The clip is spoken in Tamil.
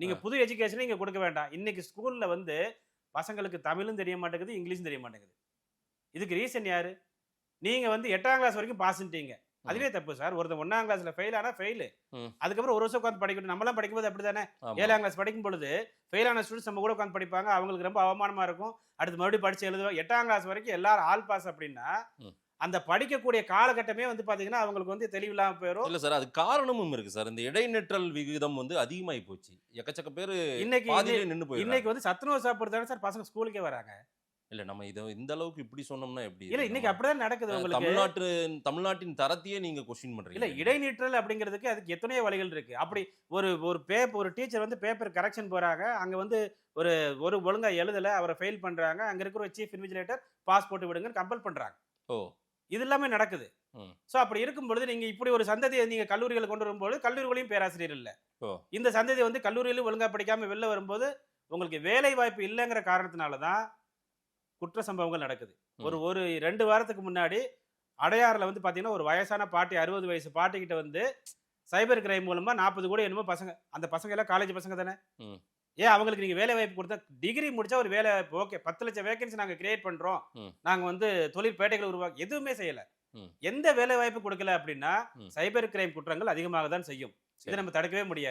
நீங்க புது எஜுகேஷன் நீங்க கொடுக்க வேண்டாம். இன்னைக்கு ஸ்கூல்ல வந்து பசங்களுக்கு தமிழும் தெரிய மாட்டேங்குது, இங்கிலீஷும் தெரிய மாட்டேங்குது. இதுக்கு ரீசன் யாரு? நீங்க வந்து 8ஆம் கிளாஸ் வரைக்கும் பாஸ்ன்ட்டீங்க. ம். அதுவே தப்பு சார். ஒருத்தன் 1ஆம் கிளாஸ்ல ஃபெயில் ஆனா ஃபெயிலு. ம். அதுக்கப்புறம் ஒரு வருஷம் உட்கார்ந்து படிக்கட்டும். நம்மலாம் படிக்கும்போது அப்படித்தானே? ஆமா. 7ஆம் கிளாஸ் படிக்கும் பொழுது ஃபெயில் ஆன ஸ்டூடண்ட்ஸ் நம்ம கூட உட்கார்ந்து படிப்பாங்க. அவங்களுக்கு ரொம்ப அவமானமா இருக்கும். அடுத்து மறுபடியும் படிச்சு எழுதுவாங்க. 8ஆம் கிளாஸ் வரைக்கும் எல்லாரும் ஆல் பாஸ் அப்படின்னா, ம். அந்த படிக்கக்கூடிய காலகட்டமே வந்து பார்த்தீங்கன்னா, அவங்களுக்கு வந்து தெளிவில்லாம போயிரும். இல்ல சார். அது காரணமும் இருக்கு சார். இந்த இடைநிற்றல் விகிதம் வந்து அதிகமாயி போச்சு. எக்கச்சக்க பேரு இன்னைக்கு பாதியிலேயே நின்னு போயிடுறாங்க. இன்னைக்கு வந்து சத்துணவு சாப்பிட தானே சார் பசங்க ஸ்கூலுக்கே வராங்க. இல்ல நம்ம இத இந்த அளவுக்கு இப்படி சொன்னோம்னா எப்படி இல்ல இது? இன்னைக்கு நம்ம அப்படிதான் நடக்குது உங்களுக்கு. தமிழ்நாட்டின் தரத்தையே நீங்க கொஸ்டின் இல்ல பண்றீங்க. இடைநிற்றல் அப்படிங்கிறதுக்கு அதுக்கு எத்தனையோ வழிகள் இருக்கு. அப்படி ஒரு ஒரு டீச்சர் வந்து பேப்பர் கரெக்ஷன் போறாங்க. அங்க வந்து ஒரு ஒரு ஒழுங்கா எழுதல. அவர ஃபெயில் பண்றாங்க. அங்க இருக்கிற ஒரு சீஃப் இன்விஜிலேட்டர் பாஸ் போட்டு விடுங்கன்னு கம்பல் பண்றாங்க. ஓ! இது எல்லாமே நடக்குது. ம். சோ அப்படி இருக்கும் பொழுது நீங்க இப்படி ஒரு சந்ததியை நீங்க கல்லூரிகளுக்கு கொண்டு வரும்போது கல்லூரிகளையும் பேராசிரியர் இல்ல. ஓ! இந்த சந்ததி வந்து கல்லூரியிலும் ஒழுங்கா படிக்காம வெளில வரும்போது உங்களுக்கு வேலை வாய்ப்பு இல்லங்கிற காரணத்தினால தான் குற்ற சம்பவங்கள் நடக்குது. ஒரு ம். ஒரு 2 வாரத்துக்கு முன்னாடி அடையாறுல வந்து பார்த்தீங்கன்னா, ஒரு வயசான பாட்டி 60 வயசு பாட்டிகிட்ட வந்து சைபர் கிரைம் மூலமா 40 கோடி என்னமோ பசங்க அந்த பசங்க எல்லாம் காலேஜ் பசங்க தானே. ம். ஏன் அவங்களுக்கு நீங்க வேலை வாய்ப்பு குடுத்தா டிகிரி முடிச்சா ஒரு வேலை வாய்ப்பு ஓகே 10,00,000 வேகன்சி நாங்க கிரியேட் பண்றோம். ம். நாங்க வந்து தொழிற்பேட்டைகளை எதுவுமே செய்யல. ம். எந்த வேலை வாய்ப்பு குடுக்கல அப்படின்னா, ம். சைபர் கிரைம் குற்றங்கள் அதிகமாக தான் செய்யும். இத சரி. நம்ம தடுக்கவே முடியாது.